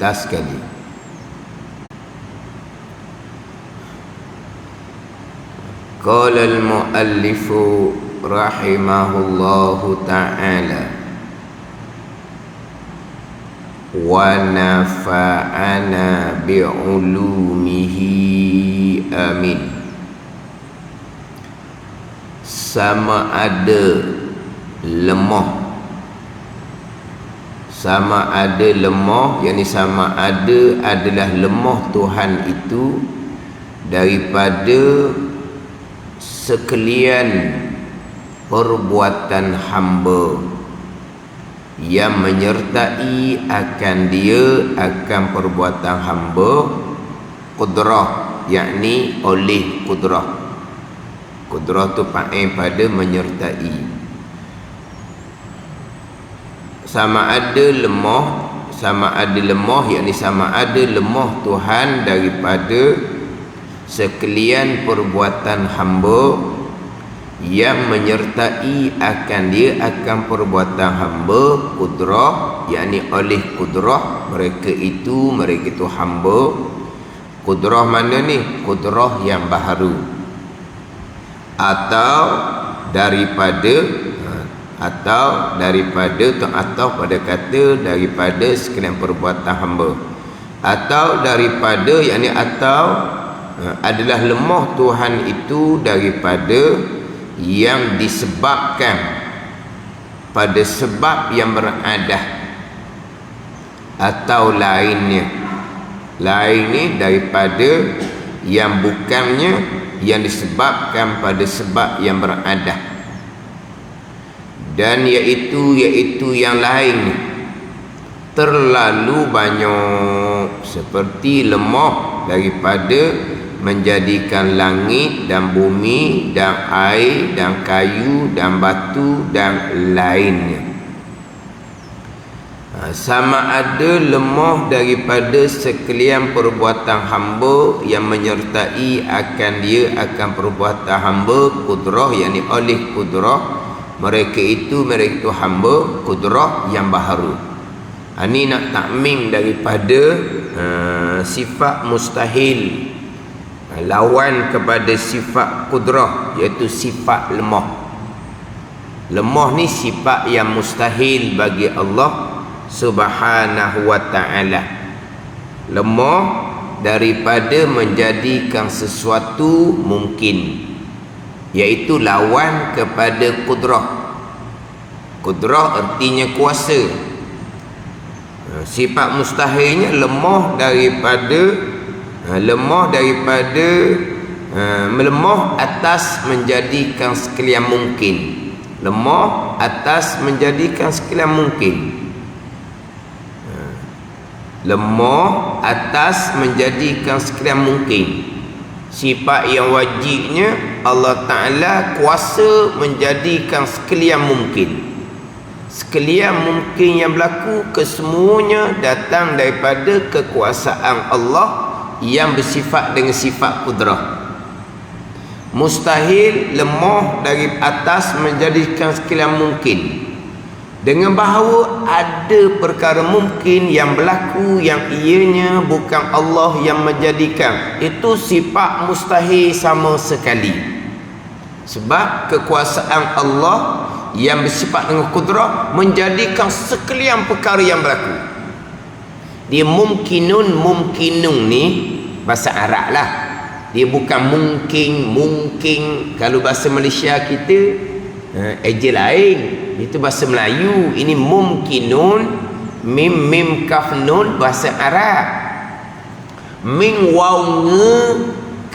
atas sekali. Qala al-muallifu rahimahullahu ta'ala wa nafa'ana bi'ulumihi amin. Sama ada lemah, yakni sama ada adalah lemah Tuhan itu daripada sekalian perbuatan hamba yang menyertai akan dia akan perbuatan hamba qudrah, yakni oleh qudrah. Qudrah tu fa'il pada menyertai. Sama ada lemah, yakni sama ada lemah Tuhan daripada sekalian perbuatan hamba yang menyertai akan dia akan perbuatan hamba qudrah, yakni oleh qudrah mereka itu hamba. Qudrah mana ni? Qudrah yang baharu atau daripada sekalian perbuatan hamba, atau daripada, yakni atau adalah lemah Tuhan itu daripada yang disebabkan pada sebab yang beradah, atau lainnya daripada yang bukannya yang disebabkan pada sebab yang beradah. Dan iaitu yang lain terlalu banyak, seperti lemah daripada menjadikan langit dan bumi dan air dan kayu dan batu dan lainnya. Sama ada lemah daripada sekalian perbuatan hamba yang menyertai akan dia akan perbuatan hamba qudrah, yakni oleh qudrah mereka itu hamba qudrah yang baharu. Ini nak takmim daripada sifat mustahil, lawan kepada sifat qudrah, iaitu sifat lemah. Lemah ni sifat yang mustahil bagi Allah Subhanahu wa ta'ala. Lemah daripada menjadikan sesuatu mungkin, iaitu lawan kepada qudrah. Qudrah artinya kuasa. Sifat mustahilnya lemah atas menjadikan sekalian mungkin. Lemah atas menjadikan sekalian mungkin. Lemah atas menjadikan sekalian mungkin. Sifat yang wajibnya Allah Ta'ala kuasa menjadikan sekalian mungkin. Sekalian mungkin yang berlaku kesemuanya datang daripada kekuasaan Allah yang bersifat dengan sifat qudrah. Mustahil lemah dari atas menjadikan sekalian mungkin, dengan bahawa ada perkara mungkin yang berlaku yang ianya bukan Allah yang menjadikan. Itu sifat mustahil sama sekali. Sebab kekuasaan Allah yang bersifat dengan qudrah menjadikan sekalian perkara yang berlaku. Dia mungkinun ni bahasa Arab lah. Dia bukan mungkin. Kalau bahasa Malaysia kita eja lain, itu bahasa Melayu. Ini mungkinun, mim kaf nun bahasa Arab. Min waw nge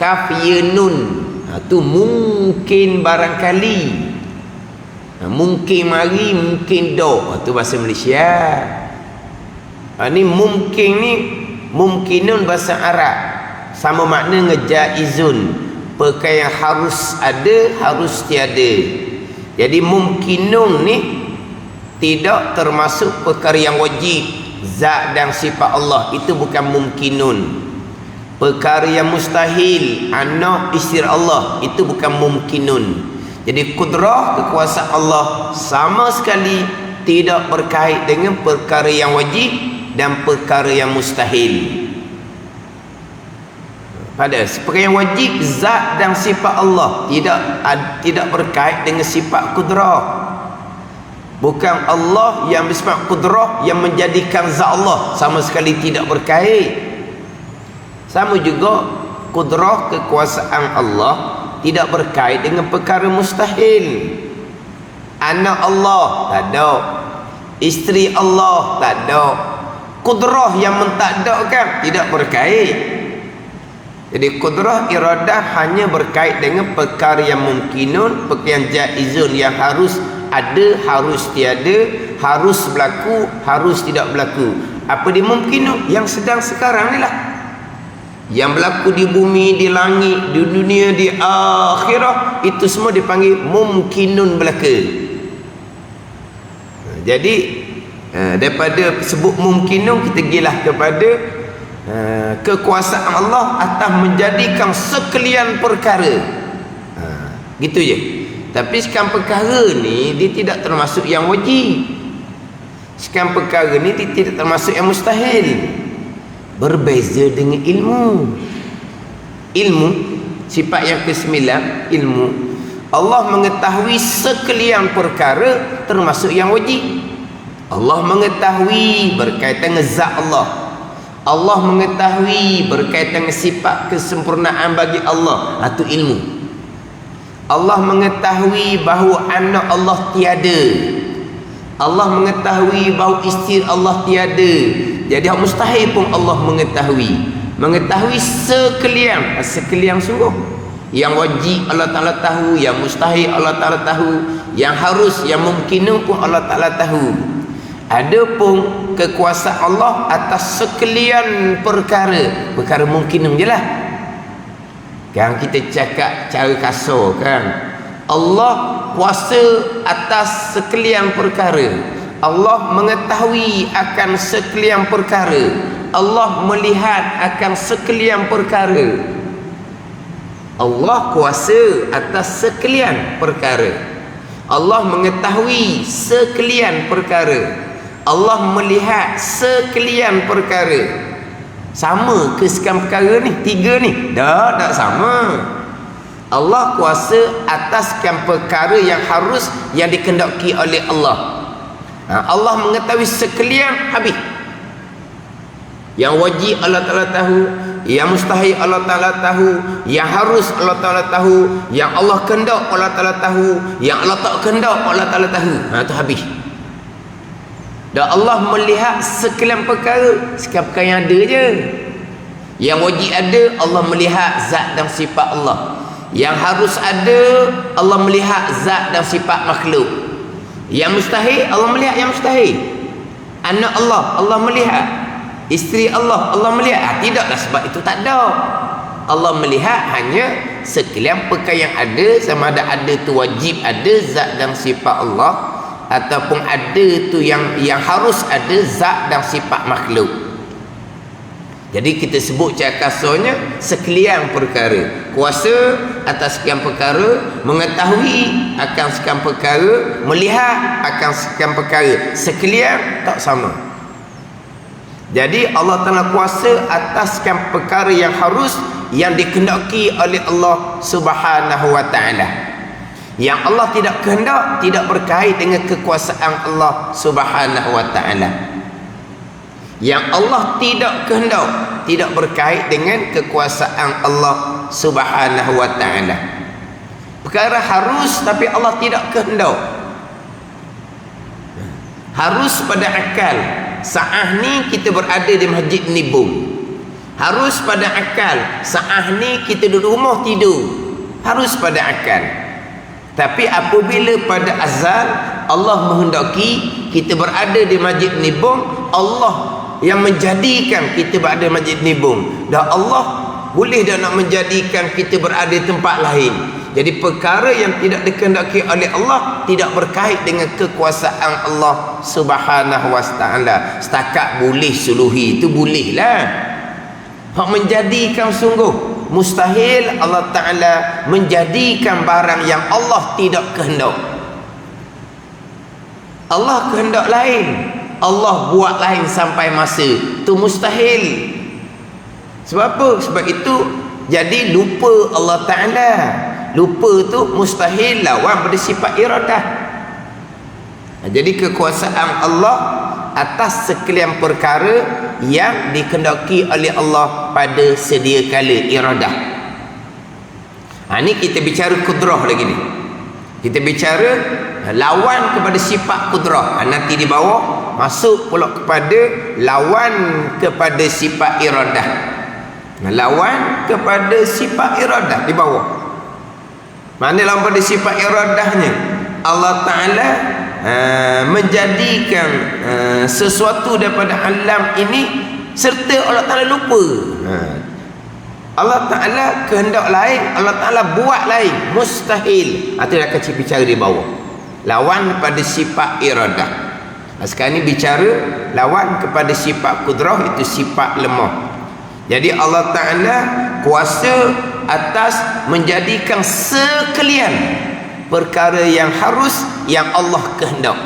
kaf ye nun. Itu mungkin barangkali. Mungkin mari, mungkin do. Itu bahasa Malaysia. Ini mungkin ni mungkinun bahasa Arab. Sama makna ngejaizun. Perkara yang harus ada, harus tiada. Jadi mungkinun ni tidak termasuk perkara yang wajib. Zat dan sifat Allah itu bukan mungkinun. Perkara yang mustahil, anak isteri Allah, itu bukan mungkinun. Jadi kudrah kekuasaan Allah sama sekali tidak berkait dengan perkara yang wajib dan perkara yang mustahil. Pada perkara yang wajib, zat dan sifat Allah tidak berkait dengan sifat kudrah. Bukan Allah yang bersifat kudrah yang menjadikan zat Allah, sama sekali tidak berkait. Sama juga kudrah, kekuasaan Allah tidak berkait dengan perkara mustahil. Anak Allah tak ada, isteri Allah tak ada, kudrah yang mentakdirkan tidak berkait. Jadi kudrah iradah hanya berkait dengan perkara yang mungkinun, perkara yang jaizun, yang harus ada, harus tiada, harus berlaku, harus tidak berlaku. Apa dia mungkinun? Yang sedang sekarang ni lah, yang berlaku di bumi, di langit, di dunia, di akhirah, itu semua dipanggil mungkinun belaka. Jadi daripada sebut mungkinun, kita gilah kepada kekuasaan Allah atas menjadikan sekalian perkara. Gitu je. Tapi sekarang perkara ni dia tidak termasuk yang wajib. Sekarang perkara ni dia tidak termasuk yang mustahil. Berbeza dengan ilmu. Ilmu, sifat yang ke-9, ilmu. Allah mengetahui sekalian perkara termasuk yang wajib. Allah mengetahui berkaitan dengan zat Allah. Allah mengetahui berkaitan dengan sifat kesempurnaan bagi Allah, itu ilmu. Allah mengetahui bahawa anak Allah tiada. Allah mengetahui bahawa isteri Allah tiada. Jadi mustahil pun Allah mengetahui. Mengetahui sekalian sungguh. Yang wajib Allah Ta'ala tahu, yang mustahil Allah Ta'ala tahu, yang harus, yang mungkin pun Allah Ta'ala tahu. Adapun kekuasaan Allah atas sekalian perkara mungkin je lah. Kan kita cakap cara kasar kan, Allah kuasa atas sekalian perkara, Allah mengetahui akan sekalian perkara, Allah melihat akan sekalian perkara. Allah kuasa atas sekalian perkara, Allah mengetahui sekalian perkara, Allah melihat sekalian perkara. Sama ke sekian perkara ni? Tiga ni? Tak sama. Allah kuasa atas sekian perkara yang harus, yang dikehendaki oleh Allah. Allah mengetahui sekalian habis. Yang wajib Allah Ta'ala tahu, yang mustahil Allah Ta'ala tahu, yang harus Allah Ta'ala tahu, yang Allah kehendak Allah Ta'ala tahu, yang Allah tak kehendak Allah Ta'ala tahu. Itu habis. Dan Allah melihat sekalian perkara yang ada je. Yang wajib ada, Allah melihat zat dan sifat Allah. Yang harus ada, Allah melihat zat dan sifat makhluk. Yang mustahil, Allah melihat yang mustahil. Anak Allah, Allah melihat. Isteri Allah, Allah melihat. Tidaklah sebab itu tak ada. Allah melihat hanya sekalian perkara yang ada, sama ada tu wajib ada zat dan sifat Allah, ataupun ada tu yang harus ada zat dan sifat makhluk. Jadi kita sebut cara kasarnya sekalian perkara, kuasa atas sekian perkara, mengetahui akan sekian perkara, melihat akan sekian perkara, sekalian tak sama. Jadi Allah Ta'ala kuasa atas sekian perkara yang harus, yang dikehendaki oleh Allah Subhanahu wa Ta'ala. Yang Allah tidak kehendak tidak berkait dengan kekuasaan Allah Subhanahu wa Ta'ala. Yang Allah tidak kehendak tidak berkait dengan kekuasaan Allah Subhanahu wa Ta'ala. Perkara harus tapi Allah tidak kehendak. Harus pada akal. Saat ni kita berada di Masjid Nibung. Harus pada akal. Saat ni kita duduk rumah tidur. Harus pada akal. Tapi apabila pada azal Allah menghendaki kita berada di Masjid Nibung, Allah yang menjadikan kita berada di Masjid Nibung, dan Allah boleh dah nak menjadikan kita berada di tempat lain. Jadi perkara yang tidak dikehendaki oleh Allah tidak berkait dengan kekuasaan Allah Subhanahu wa Ta'ala. Setakat boleh suluhi itu bolehlah. Hak menjadikan sungguh mustahil Allah Ta'ala menjadikan barang yang Allah tidak kehendak. Allah kehendak lain. Allah buat lain sampai masa tu mustahil. Sebab apa? Sebab itu jadi lupa Allah Ta'ala. Lupa tu mustahil lawan pada sifat iradah. Jadi kekuasaan Allah atas sekalian perkara yang dikehendaki oleh Allah pada sedia kala iradah. Ni kita bicara kudrah lagi ni. Kita bicara lawan kepada sifat kudrah. Nanti di bawah masuk pula kepada lawan kepada sifat iradah. Lawan kepada sifat iradah di bawah. Mana lawan pada sifat iradahnya? Allah Ta'ala menjadikan sesuatu daripada alam ini serta Allah Ta'ala lupa. Allah Ta'ala kehendak lain, Allah Ta'ala buat lain, mustahil. Itu akan bicara di bawah. Lawan pada sifat iradah. Sekarang ni bicara lawan kepada sifat kudrah, itu sifat lemah. Jadi Allah Ta'ala kuasa atas menjadikan sekalian perkara yang harus yang Allah kehendak.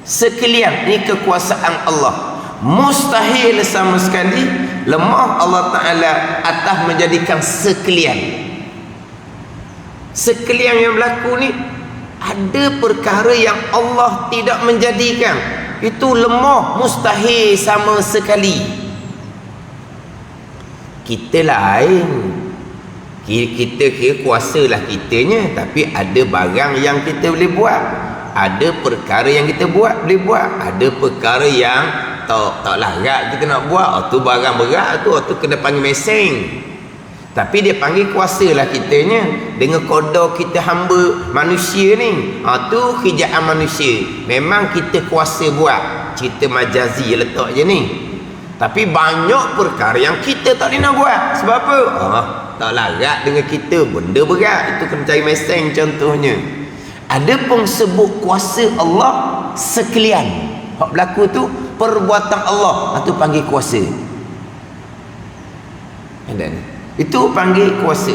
Sekalian ni kekuasaan Allah. Mustahil sama sekali, lemah Allah Ta'ala atas menjadikan sekalian. Sekalian yang berlaku ni, ada perkara yang Allah tidak menjadikan. Itu lemah, mustahil sama sekali. Kita lain, kita kira kuasalah kitanya, tapi ada barang yang kita boleh buat, ada perkara yang kita boleh buat, ada perkara yang tak larat kita nak buat. Tu barang berat, tu kena panggil meseng. Tapi dia panggil kuasalah kitanya dengan qada kita hamba manusia ni. Tu kerjaan manusia. Memang kita kuasa buat. Cerita majazi letak je ni. Tapi banyak perkara yang kita tak boleh nak buat. Sebab apa? Tak larat dengan kita, benda berat. Itu kena cari meseng contohnya. Ada pun sebut kuasa Allah sekalian. Hak berlaku tu perbuatan Allah. Itu panggil kuasa. Itu panggil kuasa.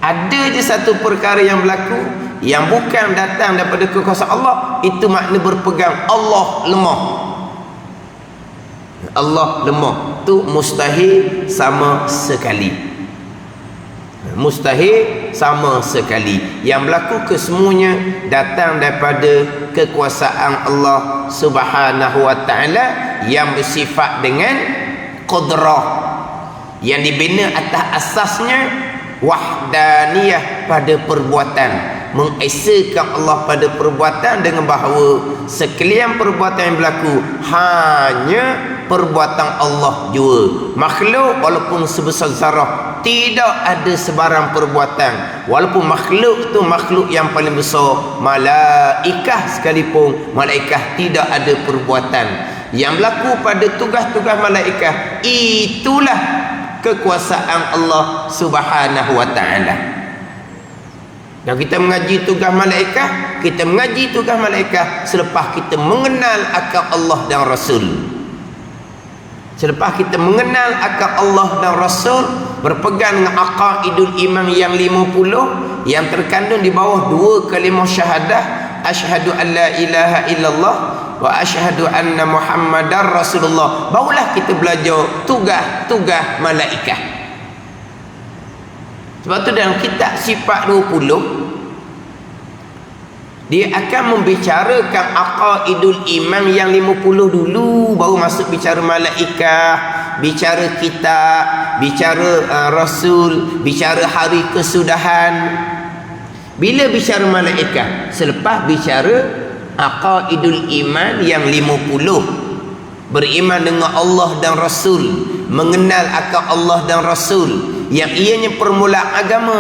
Ada je satu perkara yang berlaku yang bukan datang daripada kekuasaan Allah, itu makna berpegang Allah lemah. Allah lemah tu mustahil sama sekali. Mustahil sama sekali. Yang berlaku kesemuanya datang daripada kekuasaan Allah Subhanahu wa Ta'ala yang bersifat dengan qudrah, yang dibina atas asasnya wahdaniyah pada perbuatan, mengesakan Allah pada perbuatan dengan bahawa sekalian perbuatan yang berlaku hanya perbuatan Allah jua. Makhluk walaupun sebesar zarah tidak ada sebarang perbuatan, walaupun makhluk tu makhluk yang paling besar, malaikah sekalipun, malaikah tidak ada perbuatan. Yang berlaku pada tugas-tugas malaikah, itulah kekuasaan Allah Subhanahu wa Ta'ala. Dan kita mengaji tugas malaikah, kita mengaji tugas malaikah selepas kita mengenal akal Allah dan Rasul. Selepas kita mengenal akal Allah dan Rasul, berpegang dengan aqaidul iman yang 50 yang terkandung di bawah dua kalimah syahadah, asyhadu an la ilaha illallah wa asyhadu anna Muhammadar Rasulullah. Barulah kita belajar tugas-tugas malaikah. Sebab tu dalam kitab Sifat 20 dia akan membicarakan aqaidul iman yang 50 dulu, baru masuk bicara malaikah, bicara kitab, bicara rasul, bicara hari kesudahan. Bila bicara malaikah? Selepas bicara aqaidul iman yang 50. Beriman dengan Allah dan Rasul, mengenal akal Allah dan Rasul, yang ianya permulaan agama.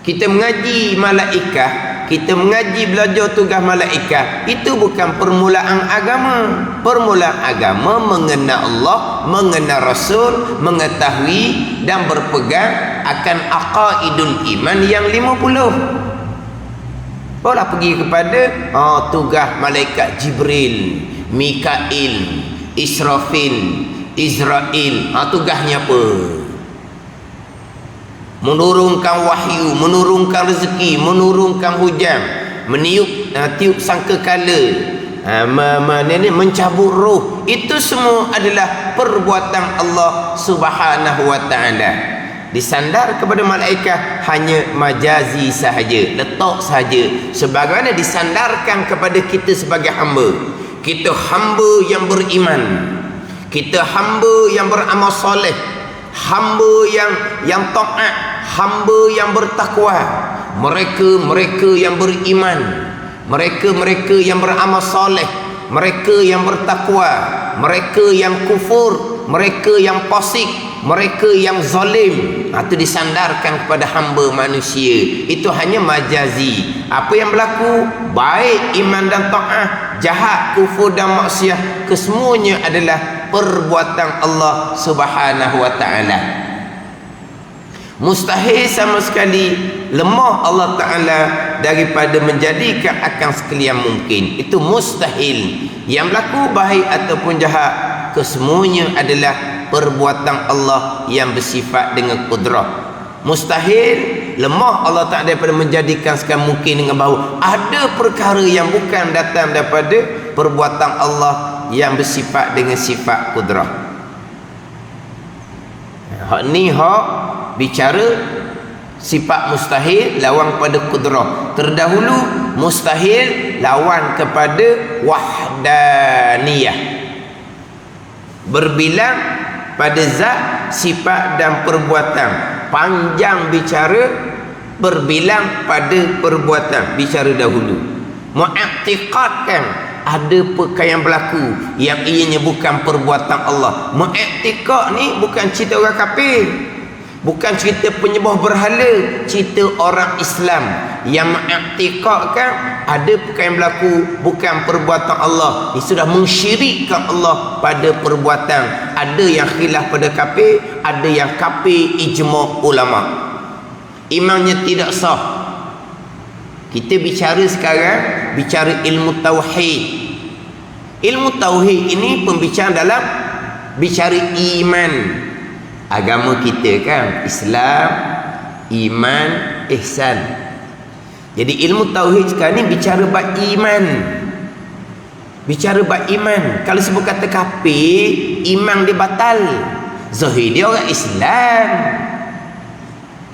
Kita mengaji malaikah, kita mengaji belajar tugas malaikah, itu bukan permulaan agama. Permulaan agama mengenal Allah, mengenal Rasul, mengetahui dan berpegang akan aqaidul iman yang 50. Barulah pergi kepada tugas malaikat Jibril, Mikail, Israfil, Israel. Tugasnya apa? Menurunkan wahyu, menurunkan rezeki, menurunkan hujan, meniup tiup sangkakala, mencabut roh, itu semua adalah perbuatan Allah Subhanahu wa taala. Disandar kepada malaikat hanya majazi sahaja, letak sahaja, sebagaimana disandarkan kepada kita sebagai hamba. Kita hamba yang beriman, kita hamba yang beramal soleh, hamba yang taat, hamba yang bertakwa. Mereka yang beriman, mereka yang beramal soleh, mereka yang bertakwa, mereka yang kufur, mereka yang fasik, mereka yang zalim, itu disandarkan kepada hamba manusia. Itu hanya majazi. Apa yang berlaku, baik iman dan taat, jahat, kufur dan maksiat, kesemuanya adalah perbuatan Allah Subhanahu wa taala. Mustahil sama sekali lemah Allah Ta'ala daripada menjadikan akan sekalian mungkin. Itu mustahil. Yang berlaku baik ataupun jahat, kesemuanya adalah perbuatan Allah yang bersifat dengan kudrah. Mustahil, lemah Allah Ta'ala daripada menjadikan sekalian mungkin dengan bahawa ada perkara yang bukan datang daripada perbuatan Allah yang bersifat dengan sifat kudrah. Hak ni bicara sifat mustahil lawan kepada kudrah. Terdahulu mustahil lawan kepada wahdaniyah, berbilang pada zat, sifat dan perbuatan. Panjang bicara, berbilang pada perbuatan. Bicara dahulu mengiktikadkan ada perkara yang berlaku yang ianya bukan perbuatan Allah. Mengiktikad ni bukan cerita orang kafir, bukan cerita penyembah berhala, cerita orang Islam yang mengiktikadkan ada perkara yang berlaku bukan perbuatan Allah. Dia sudah mensyirikkan Allah pada perbuatan. Ada yang khilaf pada kafir, ada yang kafir ijma' ulama. Imannya tidak sah. Kita bicara sekarang, bicara ilmu tauhid. Ilmu tauhid ini pembicaraan dalam bicara iman. Agama kita kan Islam, iman, ihsan. Jadi ilmu tauhid sekarang ni bicara bab iman. Bicara bab iman. Kalau sebut kata kafir, iman dia batal. Zahir dia orang Islam.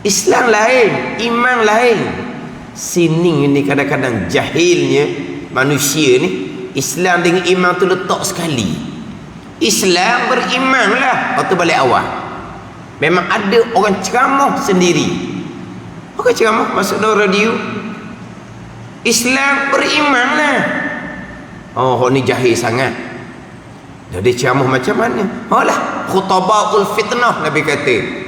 Islam lain, iman lain. Sini ni kadang-kadang jahilnya manusia ni. Islam dengan iman tu letak sekali. Islam beriman lah. Waktu balik awal memang ada orang ceramah sendiri. Orang ceramah masuk dalam radio, Islam beriman lah. Oh ni jahil sangat. Jadi ceramah macam mana? Alah, khutabaul fitnah Nabi kata.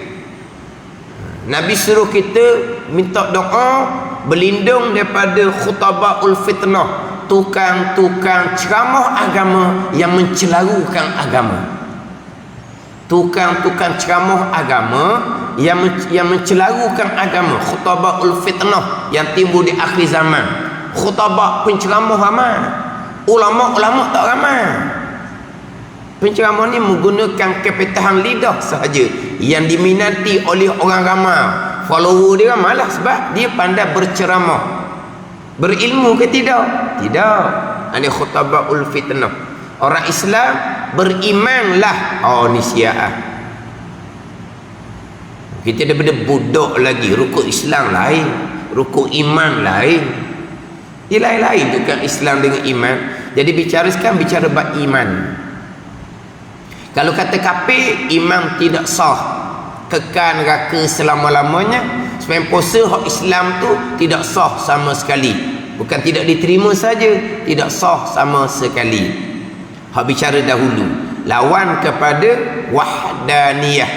Nabi suruh kita minta doa berlindung daripada khutabaul fitnah, tukang-tukang ceramah agama yang mencelarukan agama. Tukang-tukang ceramah agama yang mencelarukan agama. Khutabaul fitnah yang timbul di akhir zaman. Khutabah penceramah ramai, ulama-ulama tak ramai. Penceramah ni menggunakan kepitahan lidah sahaja yang diminati oleh orang ramai. Follower dia ramai lah sebab dia pandai berceramah. Berilmu ke tidak? Tidak. Ini khutabaul fitnah. Orang Islam berimanlah. Oh ni Syiah. Kita daripada budak lagi. Rukuk Islam lain, rukuk iman lain. Dia lain-lain tu kan Islam dengan iman. Jadi bicara sekarang bicara bab iman. Kalau kata kafir, iman tidak sah, kekal neraka selama-lamanya. Sembahyang puasa hak Islam tu tidak sah sama sekali. Bukan tidak diterima saja, tidak sah sama sekali. Hak bicara dahulu lawan kepada wahdaniyah,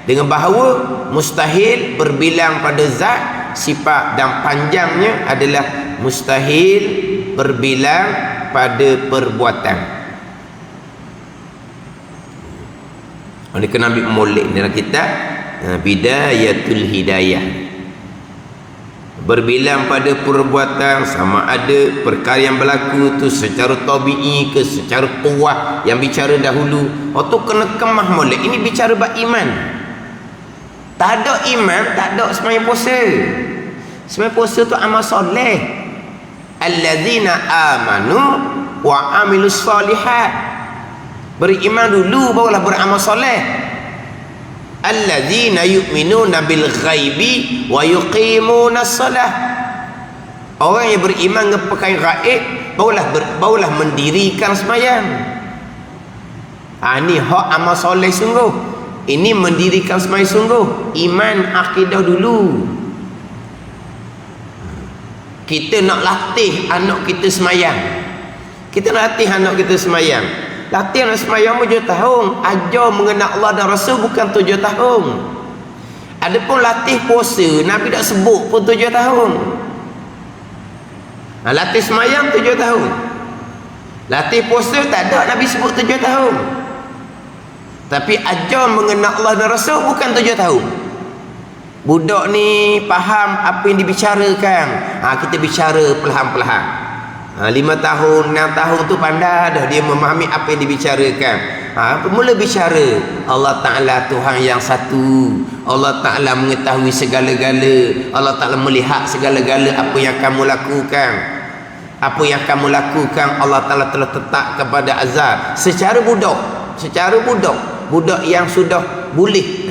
dengan bahawa mustahil berbilang pada zat, sifat dan panjangnya adalah mustahil berbilang pada perbuatan. Oleh kerana Nabi Molek dalam kitab Bidayatul Hidayah, berbilang pada perbuatan sama ada perkara yang berlaku tu secara tabi'i ke secara quwah yang bicara dahulu. Waktu kena kemah Molek. Ini bicara bab iman. Tak ada iman, tak ada sembahyang puasa. Sembahyang puasa tu amal soleh. allazina amanu wa amilus solihat. Beriman dulu barulah beramal soleh. Allazina yu'minuna bil ghaibi wa yuqimuna shalah. Orang yang beriman dengan perkara gaib barulah mendirikan sembahyang. Ini hak amal soleh sungguh. Ini mendirikan sembahyang sungguh. Iman akidah dulu. Kita nak latih anak kita sembahyang. Kita nak latih anak kita sembahyang. Latih anak sembahyang 7 tahun. Ajar mengenal Allah dan Rasul bukan 7 tahun. Adapun latih puasa, Nabi tak sebut pun 7 tahun. Latih sembahyang 7 tahun. Latih puasa tak ada Nabi sebut 7 tahun. Tapi ajar mengenal Allah dan Rasul bukan 7 tahun. Budak ni faham apa yang dibicarakan. Kita bicara perlahan-perlahan. 5 tahun, 6 tahun tu pandai dah dia memahami apa yang dibicarakan. Mula bicara Allah Ta'ala Tuhan yang satu. Allah Ta'ala mengetahui segala-gala. Allah Ta'ala melihat segala-gala apa yang kamu lakukan. Apa yang kamu lakukan Allah Ta'ala telah tetap kepada azab. Secara budak. Budak yang sudah boleh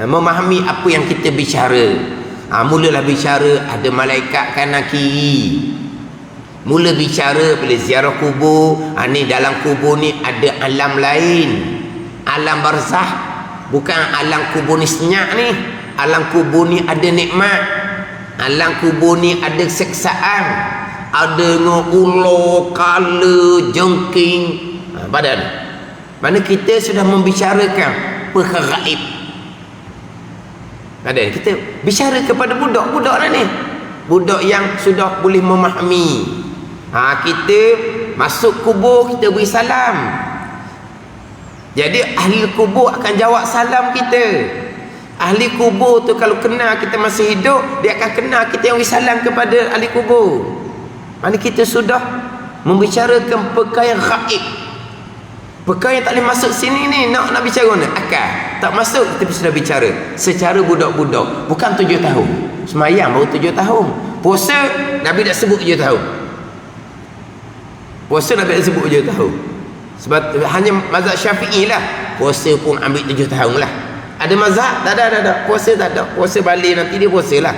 memahami apa yang kita bicara. Mulalah bicara ada malaikat kanan kiri. Mula bicara bila ziarah kubur. Ni dalam kubur ni ada alam lain, alam barzah. Bukan alam kubur ni senyap ni. Alam kubur ni ada nikmat. Alam kubur ni ada seksaan. Ada ular, kala, jengking, badan. Mana kita sudah membicarakan perkara gaib. Ada kita bicara kepada budak-budak lah ni. Budak yang sudah boleh memahami. Kita masuk kubur, kita beri salam. Jadi ahli kubur akan jawab salam kita. Ahli kubur tu kalau kenal kita masih hidup, dia akan kenal kita yang beri salam kepada ahli kubur. Mana kita sudah membicarakan perkara gaib. Perkara yang tak boleh masuk sini ni nak bicara ni akal tak masuk, tapi sudah bicara secara budak-budak. Bukan 7 tahun. Semayang baru 7 tahun. Puasa Nabi tak sebut 7 tahun. Puasa Nabi tak sebut 7 tahun. Sebab hanya mazhab Syafi'i lah puasa pun ambil 7 tahun lah. Ada mazhab tak ada. Puasa tak ada. Puasa balik nanti dia puasa lah.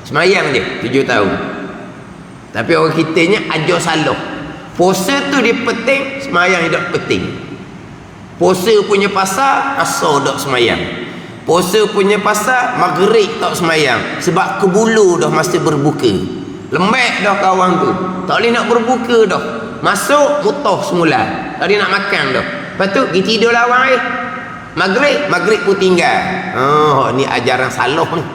Semayang je 7 tahun. Tapi orang kitanya ajar salah. Puasa tu dia penting, semayang dia tak penting. Puasa punya pasal, asal tak semayang. Puasa punya pasal, maghrib tak semayang. Sebab kebulu dah masa berbuka. Lembek dah kawan tu. Tak boleh nak berbuka dah. Masuk, mutah semula. Tak boleh nak makan dah. Lepas tu, pergi tidur lawan Maghrib pun tinggal. Ni ajaran salah ni.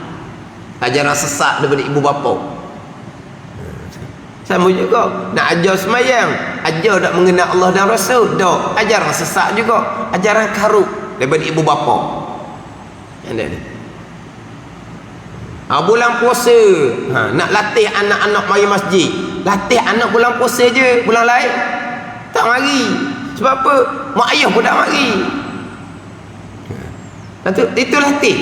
Ajaran sesat daripada ibu bapa. Sama juga nak ajar semayang, ajar tak mengenal Allah dan Rasul, dah ajaran sesat juga, ajaran karuk daripada ibu bapa. Ada ni. Bulan puasa, nak latih anak-anak mari masjid. Latih anak bulan puasa je, bulan lain tak mari. Sebab apa? Mak ayah pun tak mari. Itu latih.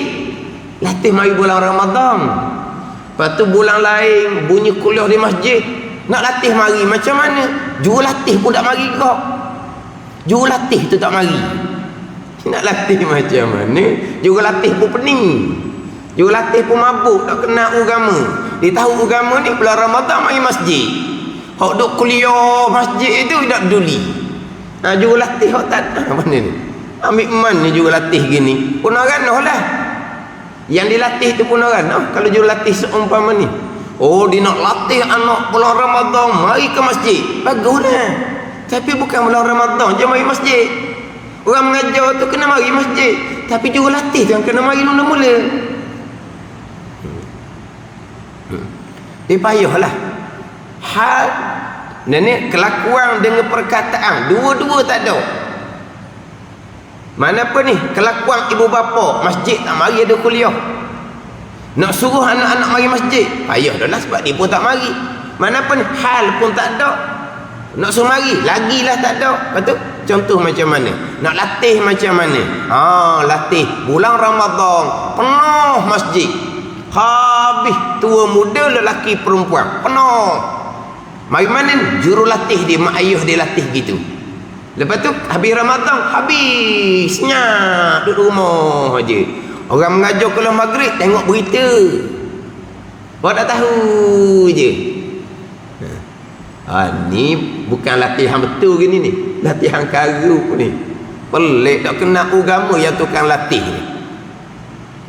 Latih mari bulan Ramadan. Lepas tu bulan lain bunyi kuliah di masjid. Nak latih mari macam mana? Jurulatih pun tak mari kau. Jurulatih tu tak mari. Nak latih macam mana? Jurulatih pun pening. Jurulatih pun mabuk, tak kenal agama. Dia tahu agama ni bulan Ramadan mari masjid. Hak duk kuliah masjid itu tak peduli. Jurulatih hak tak mana ni? Ambil mana jurulatih gini? Punaranoh lah. Yang dilatih tu punaranoh. Kalau jurulatih seumpama ni. Dia nak latih anak bulan Ramadan mari ke masjid. Baguslah. Tapi bukan bulan Ramadan je mari masjid. Orang mengajar tu kena mari masjid. Tapi jurulatih tu yang kena mari mula-mula. Dia payahlah. Hal ni kelakuan dengan perkataan dua-dua tak ada. Mana apa ni? Kelakuan ibu bapa masjid tak mari ada kuliah. Nak suruh anak-anak mari masjid, payah dah lah sebab dia pun tak mari. Mana pun hal pun tak ada. Nak suruh mari, lagilah tak ada. Lepas tu, contoh macam mana? Nak latih macam mana? Latih bulan Ramadan, penuh masjid. habis tua muda lelaki perempuan penuh. Mari mana jurulatih dia, mak ayah dia latih gitu. Lepas tu habis Ramadan, habisnya duduk rumah aja. Orang mengajar kelas maghrib tengok berita. Kau tak tahu je. Ni bukan latihan betul gini ni. Latihan karuk ni. Pelik tak kena agama yang tukang latih ni.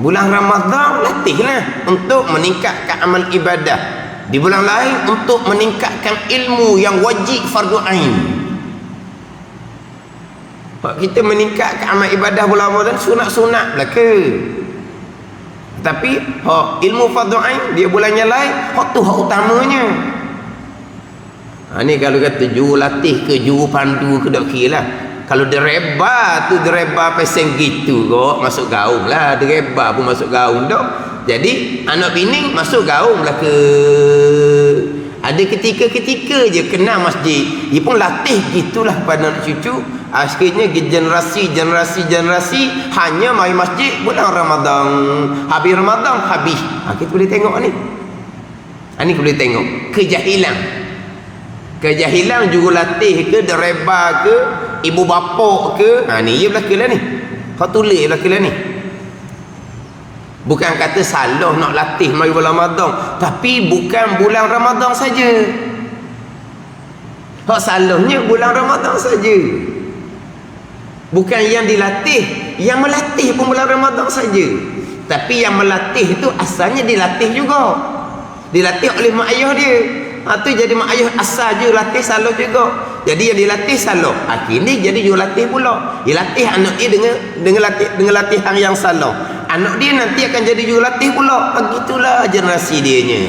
Bulan Ramadan latihlah untuk meningkatkan amal ibadah. Di bulan lain untuk meningkatkan ilmu yang wajib fardu ain. Pak kita meningkatkan amal ibadah bulan Ramadan sunat-sunat belaka. Tapi ilmu fardu ain dia bulannya lain, tu hak utamanya. Ni kalau kata juru latih ke juru pandu ke dak kira lah. Kalau dereba tu dereba pesen gitu kok masuk gaung lah, dereba pun masuk gaung dak. Jadi anak bini masuk gaung belaka. Ada ketika-ketika je kena masjid, dia pun latih gitulah pada anak cucu. Akhirnya generasi hanya mai masjid bulan Ramadan. Habis Ramadan habis. Kita boleh tengok ni. Ini boleh tengok kejahilan juru latih ke, dereba ke, ibu bapa ke. Ni ia berlaku lah ni. Kau tulis berlaku lah ni. Bukan kata salah nak latih mari bulan Ramadan, tapi bukan bulan Ramadan saja. Hak salahnya bulan Ramadan saja. Bukan yang dilatih, yang melatih pun bulan Ramadan saja. Tapi yang melatih itu asalnya dilatih juga. Dilatih oleh mak ayah dia. Tu jadi mak ayah asal je latih salah juga. Jadi yang dilatih salah. Akhirnya jadi you latih pula. Dia latih anak dia dengan latihan yang salah. Anak dia nanti akan jadi jurulatih pula. Begitulah generasi dia nya.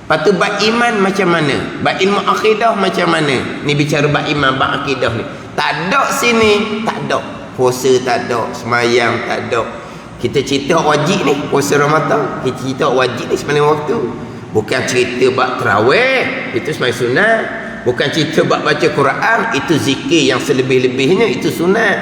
Lepas tu bab iman macam mana? Bab ilmu akidah macam mana? Ni bicara bab iman, bab akidah ni. Tak ada sini, tak ada. Puasa tak ada, semayang tak ada. Kita cerita wajib ni, puasa Ramadan. Kita cerita wajib ni sebenarnya waktu. Bukan cerita bab tarawih, itu semayang sunat. Bukan cerita bab baca Quran, itu zikir yang selebih-lebihnya, itu sunat.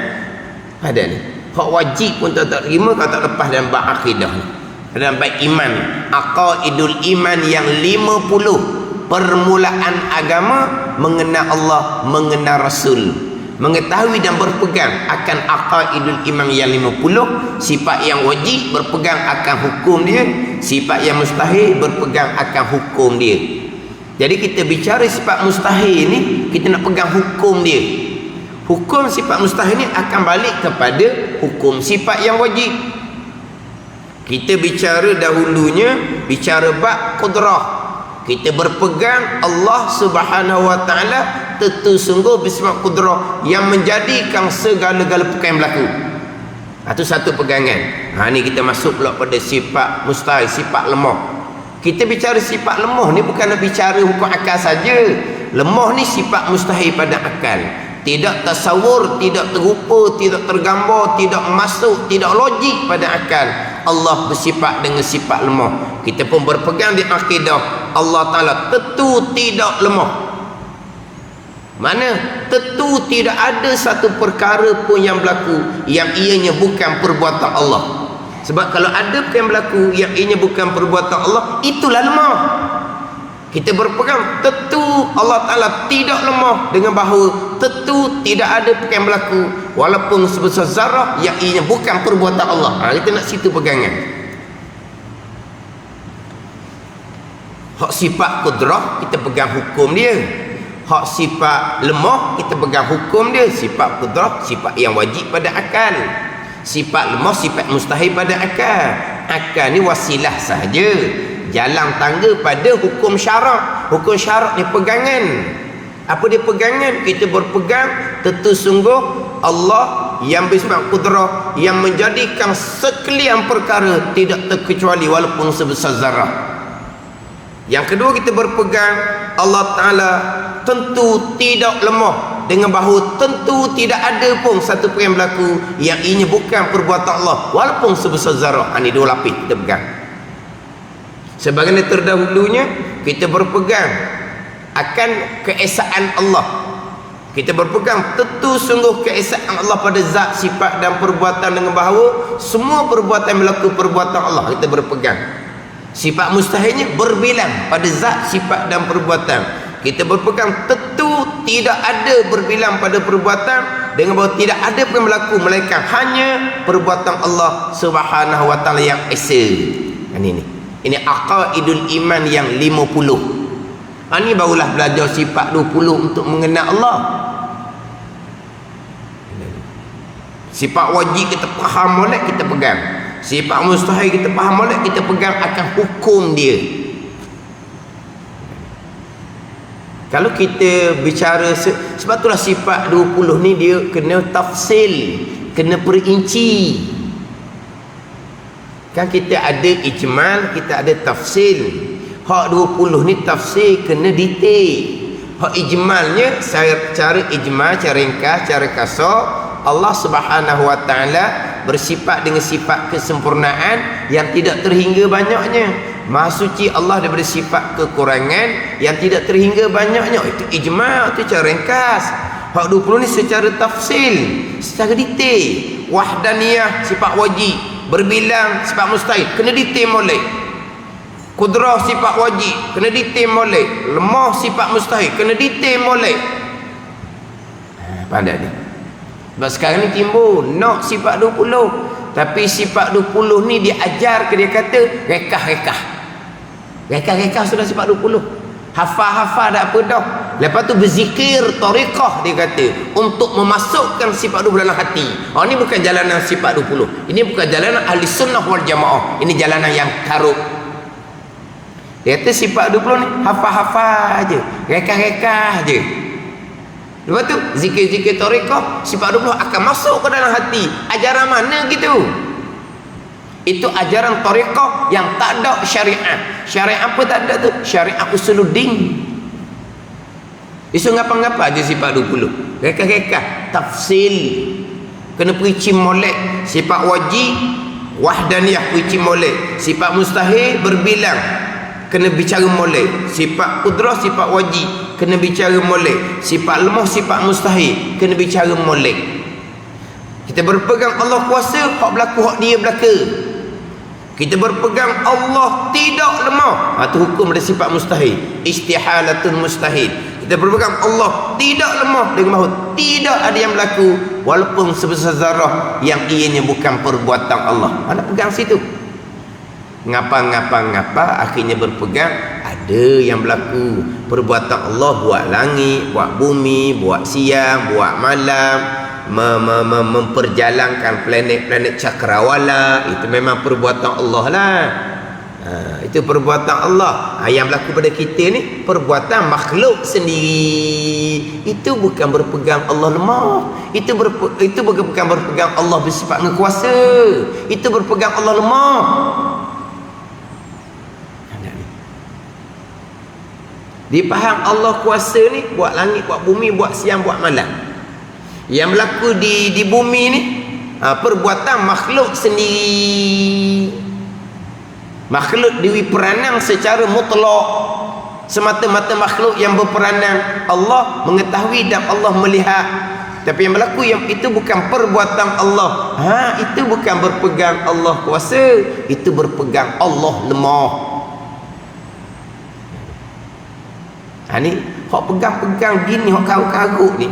Ada ni. Hak wajib pun tak terima kalau tak lepas dalam bab akidah ni. Dalam bab iman, aqaidul iman yang 50 permulaan agama mengenal Allah, mengenal Rasul, mengetahui dan berpegang akan aqaidul iman yang 50, sifat yang wajib berpegang akan hukum dia, sifat yang mustahil berpegang akan hukum dia. Jadi kita bicara sifat mustahil ni, kita nak pegang hukum dia. Hukum sifat mustahil ni akan balik kepada hukum sifat yang wajib. Kita bicara dahulunya, bicara bab qudrah. Kita berpegang Allah Subhanahu wa taala tentu sungguh bersifat qudrah yang menjadikan segala-gala perkara yang berlaku. Itu satu pegangan. Ni kita masuk pula pada sifat mustahil, sifat lemah. Kita bicara sifat lemah ni bukan nak bicara hukum akal saja. Lemah ni sifat mustahil pada akal. Tidak tasawur, tidak terupa, tidak tergambar, tidak masuk, tidak logik pada akal. Allah bersifat dengan sifat lemah. Kita pun berpegang di akidah Allah Ta'ala tentu tidak lemah. Mana? Tentu tidak ada satu perkara pun yang berlaku yang ianya bukan perbuatan Allah. Sebab kalau ada perkara yang berlaku yang ianya bukan perbuatan Allah, itulah lemah. Kita berpegang tentu Allah Ta'ala tidak lemah dengan bahawa tentu tidak ada perkara yang berlaku walaupun sebesar zarah yang ianya bukan perbuatan Allah. Kita nak situ pegangan. Hak sifat kudrah kita pegang hukum dia. Hak sifat lemah kita pegang hukum dia. Sifat kudrah sifat yang wajib pada akal. Sifat lemah sifat mustahil pada akal. Akal ni wasilah sahaja, jalan tangga pada hukum syarak. Hukum syarak ni pegangan. Apa dia pegangan? Kita berpegang tentu sungguh Allah yang bersifat kudrah yang menjadikan sekalian perkara tidak terkecuali walaupun sebesar zarah. Yang kedua kita berpegang Allah Ta'ala tentu tidak lemah dengan bahawa tentu tidak ada pun satu perkara yang berlaku yang ianya bukan perbuatan Allah walaupun sebesar zarah. Ini dua lapis kita pegang. Sebagaimana terdahulunya kita berpegang akan keesaan Allah. Kita berpegang tentu sungguh keesaan Allah pada zat, sifat dan perbuatan dengan bahawa semua perbuatan berlaku perbuatan Allah. Kita berpegang. Sifat mustahilnya berbilang pada zat, sifat dan perbuatan. Kita berpegang tentu tidak ada berbilang pada perbuatan, dengan bahawa tidak ada pun berlaku melainkan hanya perbuatan Allah Subhanahu wa taala yang esa. Ini aqaidul iman yang 50. Ini barulah belajar sifat 20 untuk mengenal Allah. Sifat wajib kita faham molek, kita pegang. Sifat mustahil kita faham molek, kita pegang akan hukum dia. Kalau kita bicara sebab itulah sifat 20 ni dia kena tafsil, kena perinci. Kan kita ada ijmal, kita ada tafsil. Hak 20 ni tafsir kena detail. Hak ijmalnya cara ijmal, cara ringkas, cara kasar, Allah Subhanahu wa taala bersifat dengan sifat kesempurnaan yang tidak terhingga banyaknya. Maha suci Allah daripada sifat kekurangan yang tidak terhingga banyaknya. Itu ijmal, itu cara ringkas. Hak 20 ni secara tafsil, secara detail. Wahdaniyah sifat wajib, berbilang sifat mustahil, kena detail molek. Kudrah sifat wajib, kena detail molek. Lemah sifat mustahil, kena detail molek. Pandai ni. Sebab sekarang ni timbul nak sifat 20, tapi sifat 20 ni diajar ke, dia kata rekah-rekah. Rekah-rekah sudah sifat 20. Hafal-hafal tak apa dah. Lepas tu berzikir tariqah, dia kata, untuk memasukkan sifat 20 dalam hati. Oh, ni bukan jalanan sifat 20. Ini bukan jalanan ahli sunnah wal jamaah. Ini jalanan yang karut. Dia kata sifat 20 ni hafal-hafal je, rekah-rekah je. Lepas tu zikir-zikir tariqah, sifat 20 akan masuk ke dalam hati. Ajaran mana gitu? Itu ajaran tariqah yang tak ada syariat. Syariat apa tak ada tu? Syariat usuluddin. Isu ngapa-ngapa je sifat 20. Rekah-rekah, tafsil, kena perinci molek. Sifat wajib, wahdaniyah perinci molek. Sifat mustahil, berbilang, kena bicara molek. Sifat kudrah, sifat wajib, kena bicara molek. Sifat lemah, sifat mustahil, kena bicara molek. Kita berpegang Allah kuasa, hak berlaku hak dia berlaku. Kita berpegang Allah tidak lemah, itu hukum dari sifat mustahil. Istihalatun mustahil. Kita berpegang Allah tidak lemah, dengan bahawa tidak ada yang berlaku walaupun sebesar zarah yang ianya bukan perbuatan Allah. Anda pegang situ. Ngapa-ngapa akhirnya berpegang ada yang berlaku perbuatan Allah, buat langit, buat bumi, buat siang, buat malam, memperjalankan planet-planet cakrawala. Itu memang perbuatan Allah lah. Itu perbuatan Allah. Yang berlaku pada kita ni perbuatan makhluk sendiri. Itu bukan berpegang Allah lemah. Itu bukan berpegang Allah bersifat ngekuasa. Itu berpegang Allah lemah. Dipaham Allah kuasa ni buat langit, buat bumi, buat siang, buat malam. Yang berlaku di bumi ni perbuatan makhluk sendiri. Makhluk diwi peranang secara mutlak, semata-mata makhluk yang berperanang. Allah mengetahui dan Allah melihat. Tapi yang berlaku yang itu bukan perbuatan Allah. Itu bukan berpegang Allah kuasa, itu berpegang Allah lemah. Ni hak pegang-pegang gini, hak karut-karut ni,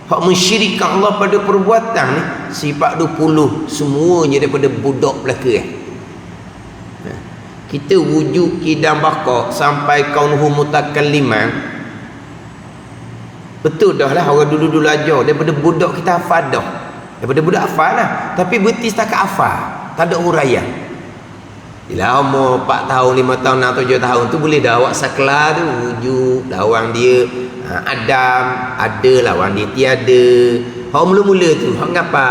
hak mensyirikkan Allah pada perbuatan ni, sifat 20 semuanya daripada budak belaka. Kita wujud kidam bakar sampai kaunuhu mutakalliman, betul dah lah orang dulu-dulu ajar. Daripada budak kita hafal dah, daripada budak hafal lah, tapi berhenti setakat hafal, tak ada huraian. Bila umur 4 tahun, 5 tahun, 6, 7 tahun tu boleh dah awak saklar tu wujud lawan dia. Adam ada, lawan dia tiada. Hak mula-mula tu hak ngapa?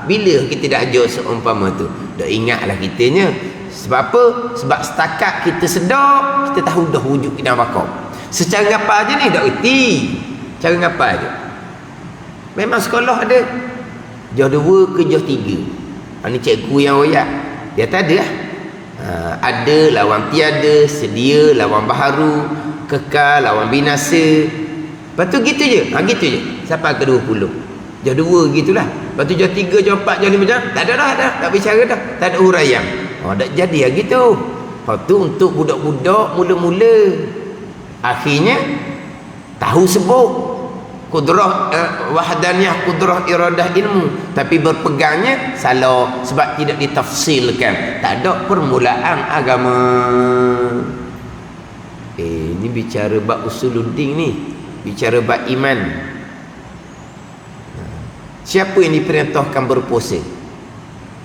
Bila kita dah ajar seumpama tu, dah ingatlah kitanya. Sebab apa? Sebab setakat kita sedar, kita tahu dah wujud kita bakar. Secara ngapa aja ni dah erti. Cara ngapa aja. Memang sekolah ada jauh 2 ke jauh 3. Ni cikgu yang royak. Dia tak ada lah. Ada lawan tiada, sedia lawan baharu, kekal lawan binasa. Lepas tu gitu je. Gitu je sampai ke 20. Jauh 2 gitulah. Lepas tu jauh 3, jauh 4, jauh 5 jauh. Tak ada dah, tak bicara dah. Tak ada huraian. Tak jadi lah gitu. Lepas tu untuk budak-budak mula-mula, akhirnya tahu sebut kudrah wahdaniyah, kudrah iradah ilmu, tapi berpegangnya salah sebab tidak ditafsilkan, tak ada permulaan agama. Ini bicara bab usuluddin ni, bicara bab iman. Siapa yang diperintahkan berpuasa?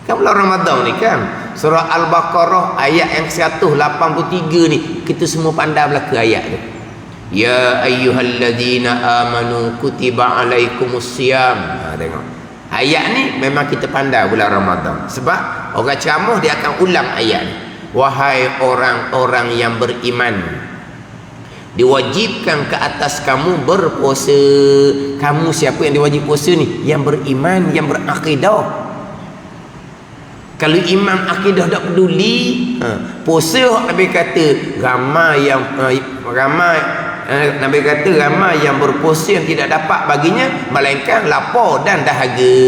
Kan bulan Ramadan ni kan, surah Al-Baqarah ayat yang 183 ni, kita semua pandai belaka ayat tu. Ya ayyuhalladzina amanu kutiba alaikumusiyam. Tengok ayat ni memang kita pandai bulan Ramadan, sebab orang ceramah dia akan ulang ayat ni. Wahai orang-orang yang beriman, diwajibkan ke atas kamu berpuasa. Kamu siapa yang diwajib puasa ni? Yang beriman, yang berakidah. Kalau iman akidah tak peduli, puasa Nabi kata ramai yang Nabi kata ramai yang berpuasa yang tidak dapat baginya melainkan lapar dan dahaga.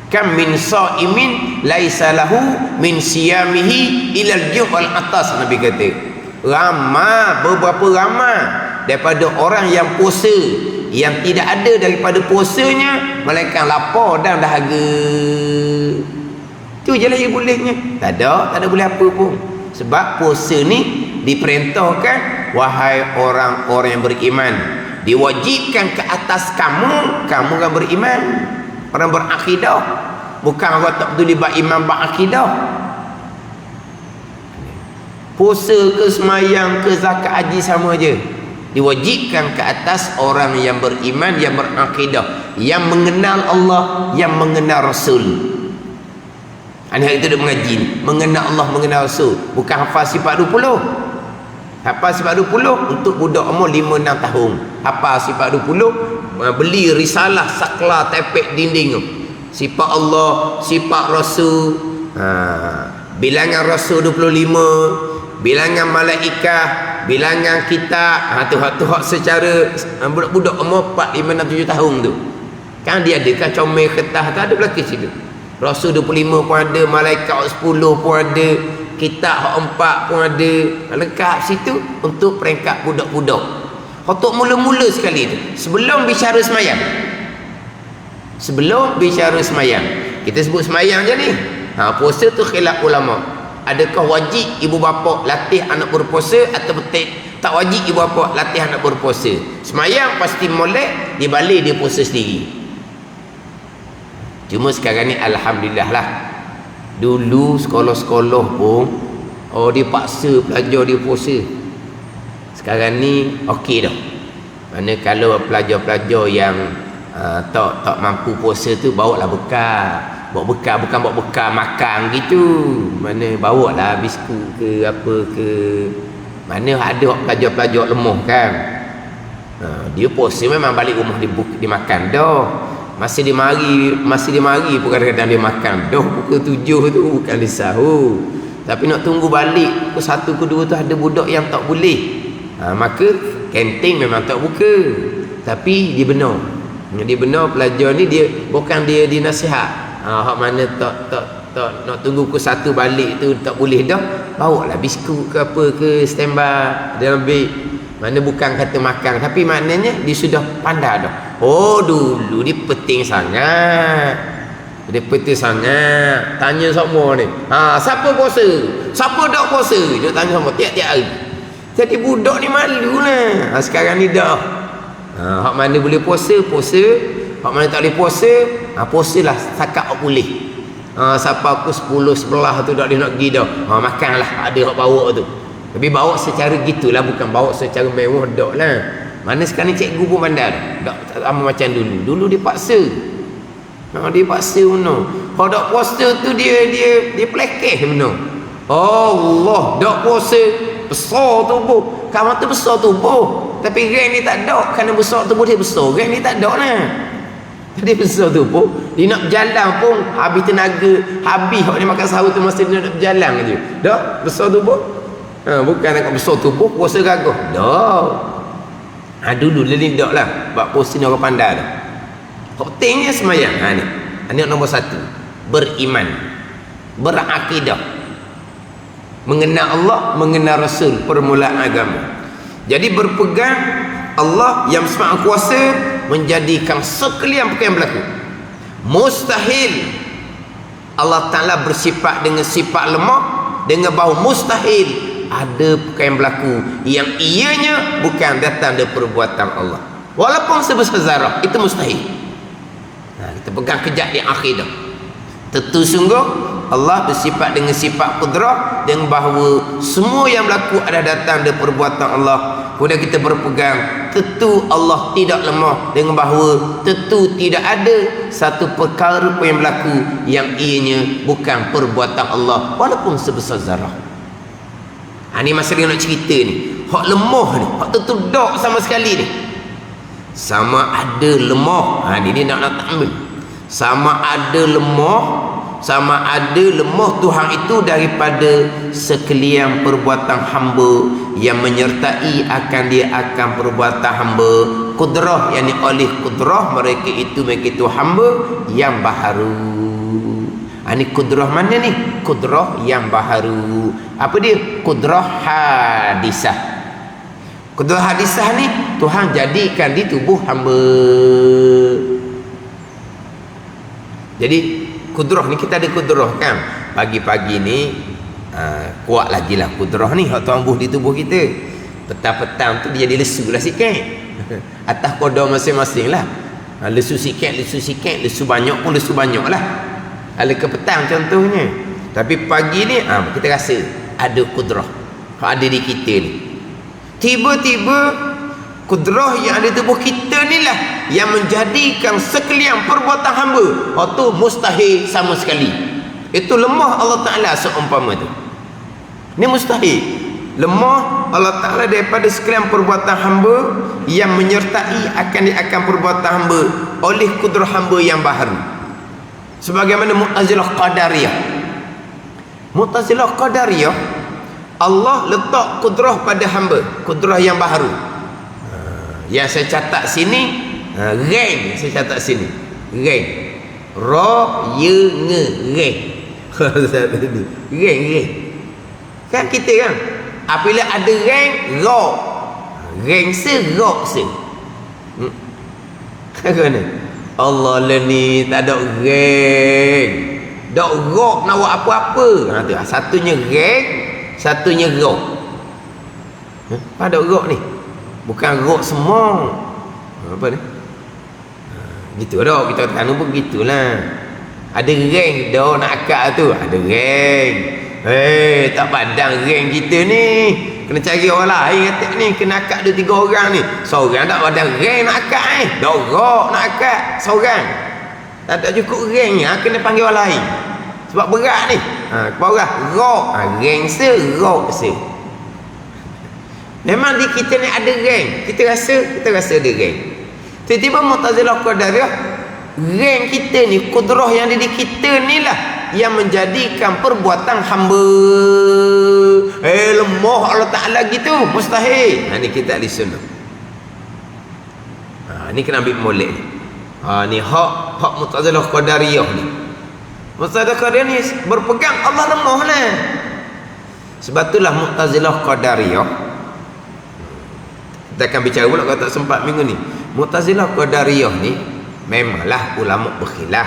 Kam min sa'imin laisa lahu min siyamihi ilal ju'al atas. Nabi kata ramai, beberapa ramai daripada orang yang puasa yang tidak ada daripada puasanya melainkan lapar dan dahaga. Tu je lah yang bolehnya. Tak ada boleh apa pun. Sebab puasa ni diperintahkan, wahai orang-orang yang beriman, diwajibkan ke atas kamu yang beriman, orang berakidah, bukan orang tak peduli bab iman berakidah. Puasa ke semayang ke zakat haji sama aja, diwajibkan ke atas orang yang beriman, yang berakidah, yang mengenal Allah, yang mengenal Rasul. Hari itu dia mengaji ni, mengenal Allah, mengenal Rasul. Bukan hafal sifat 20. Hafal sifat 20 untuk budak umur 5-6 tahun. Hafal sifat 20, beli risalah saklar tepek dinding tu. Sifat Allah, sifat Rasul, bilangan Rasul 25, bilangan malaikat, bilangan kitab. Tu hak secara budak-budak umur 4, 5, 6, 7 tahun tu. Kan dia ada kan comel kertas tu, ada belakang situ. Rasul 25 pun ada, malaikat 10 pun ada, kitab 4 pun ada, lengkap situ untuk peringkat budak-budak. Untuk mula-mula sekali tu, sebelum bicara semayang. Sebelum bicara semayang, kita sebut semayang je ni. Puasa tu khilaf ulama. Adakah wajib ibu bapa latih anak berpuasa atau tak wajib ibu bapa latih anak berpuasa? Semayang pasti molek, dibalik dia puasa sendiri. Cuma sekarang ni alhamdulillah lah. Dulu sekolah-sekolah pun dipaksa pelajar dia puasa. Sekarang ni okey dah. Mana kalau pelajar-pelajar yang tak mampu puasa tu, bawa lah bekal. Bawa bekal, bukan bawa bekal makan gitu. Mana bawa lah biskut ke apa ke. Mana ada pelajar-pelajar lemah kan. Dia puasa memang balik rumah dia makan dah. Masih dia mari pun kadang-kadang dia makan dah pukul 7 tu, bukan dia sahur. Tapi nak tunggu balik pukul 1 ke 2 tu ada budak yang tak boleh. Maka kantin memang tak buka. Tapi dia benar. Dia benar pelajar ni, dia bukan dia dinasihat. Hak mana tak nak tunggu pukul 1 balik tu tak boleh dah, bawa lah biskut ke apa ke standby dia ambil. Mana bukan kata makan, tapi maknanya dia sudah pandai dah. Dulu dia penting sangat. Dia penting sangat. Tanya semua ni. Siapa puasa? Siapa tak puasa? Dia tanya semua tiap-tiap hari. Jadi budak ni malu lah. Sekarang ni dah. Hak mana boleh puasa, puasa. Hak mana tak boleh puasa, puasalah setakat hak boleh. Siapa aku 10, 11 tu tak boleh nak pergi dah. Makanlah ada hak bawa tu. Tapi bawa secara gitulah, bukan bawa secara mewah dak lah. Mana sekarang ni cikgu pun pandai tak sama macam dulu. Dulu dia paksa. Dia paksa benar. Kalau tak puasa tu dia pelekeh benar. Allah, tak puasa besar tubuh. Kamu tu besar tubuh. Tapi rang ni tak ada. Kerana besar tubuh dia besar, rang ni tak ada lah. Dia besar tubuh. Dia nak berjalan pun habis tenaga. Habis kalau dia makan sahur tu masa dia nak berjalan je. Tak besar tubuh. Bukan nak besar tubuh puasa gagah. Dulu lelin dak lah. Bab puasa ni orang pandai dah. Pentingnya semayang. Ni nombor 1, beriman. berakidah, mengenal Allah, mengenal Rasul, permulaan agama. Jadi berpegang Allah yang Maha Kuasa menjadikan sekalian perkara yang berlaku mustahil. Allah Ta'ala bersifat dengan sifat lemah, dengan bahawa mustahil ada perkara yang berlaku yang ianya bukan datang dari perbuatan Allah, walaupun sebesar zarah, itu mustahil. Kita pegang kejap di akidah. Tentu sungguh Allah bersifat dengan sifat kudrah, dengan bahawa semua yang berlaku adalah datang dari perbuatan Allah. Kemudian kita berpegang tentu Allah tidak lemah, dengan bahawa tentu tidak ada satu perkara pun yang berlaku yang ianya bukan perbuatan Allah, walaupun sebesar zarah. Ini masalah yang nak cerita ni, hak lemah ni, hak tentu dok sama sekali ni, sama ada lemah. Ini nak ambil sama ada lemah Tuhan itu daripada sekalian perbuatan hamba yang menyertai akan perbuatan hamba. Kudrah, yang oleh kudrah mereka itu hamba yang baharu. Ini kudrah mana ni? Kudrah yang baharu. Apa dia? Kudrah hadisah. Kudrah hadisah ni Tuhan jadikan di tubuh hamba. Jadi kudrah ni, kita ada kudrah kan. Pagi-pagi ni kuat lagi lah kudrah ni, hak Tuhan buh di tubuh kita. Petang-petang tu dia jadi lesu lah sikit. Atas kodor masing-masing lah. Lesu sikit, lesu banyak pun lesu banyak lah. Ada ke petang contohnya. Tapi pagi ni kita rasa ada kudrah hak ada di kita ni. Tiba-tiba kudrah yang ada di tubuh kita ni lah yang menjadikan sekalian perbuatan hamba itu mustahil sama sekali. Itu lemah Allah Ta'ala seumpama tu. Ini mustahil. Lemah Allah Ta'ala daripada sekalian perbuatan hamba yang menyertai akan perbuatan hamba oleh kudrah hamba yang baharu. Sebagaimana Mu'tazilah Qadariyah. Mu'tazilah Qadariyah, Allah letak kudrah pada hamba, kudrah yang baharu. Yang saya catat sini reng, saya catat sini reng, ra ye nge reng. Reng kan kita kan apabila ada reng se ra se kan Allah lah ni tak ada reng, dak ra nak buat apa-apa. Tu satunya reng, satunya ra. Ada ra ni bukan rok semua. Apa ni? Gitu dah kita kata pun gitulah. Ada reng dah nak akak tu, ada reng. Tak padang reng kita ni. Kena cari orang lain kata ni, kena akak 2-3 orang ni. Seorang tak padang reng nak akak dah rok nak akak seorang. Tak cukup reng kena panggil orang lain. Sebab berat ni. Kepala rok, reng se, rok se. Memang di kita ni ada reng, kita rasa ada reng. Tiba-tiba Mu'tazilah Qadariyah, reng kita ni, kudrah yang ada di kita ni lah yang menjadikan perbuatan hamba lemah Allah Ta'ala gitu, mustahil. Ni kita ahli sunnah. Ni kena ambil molek ni. Ni hak Mu'tazilah Qadariyah ni. Mu'tazilah Qadariyah ni berpegang Allah lemah lah. Sebab itulah Mu'tazilah Qadariyah, kita akan bicara pula kalau tak sempat minggu ni. Mu'tazilah Qadariyah ni memanglah ulama berkhilaf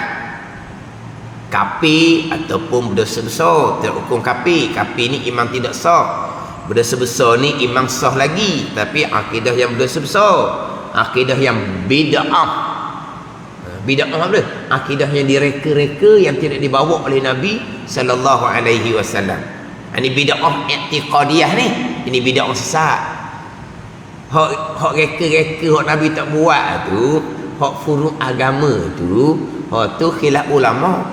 kafir ataupun berdosa besar. Terhukum kafir. Kafir ni iman tidak sah. Berdosa besar ni iman sah lagi, tapi akidah yang berdosa besar, akidah yang bid'ah. Bid'ah apa? Akidah yang direka-reka, yang tidak dibawa oleh Nabi sallallahu alaihi wasallam. Ini bid'ah i'tiqadiyah ni. Ini bid'ah sesat. Hak reka-reka hak Nabi tak buat tu, hak furu' agama tu, hak tu khilaf ulama.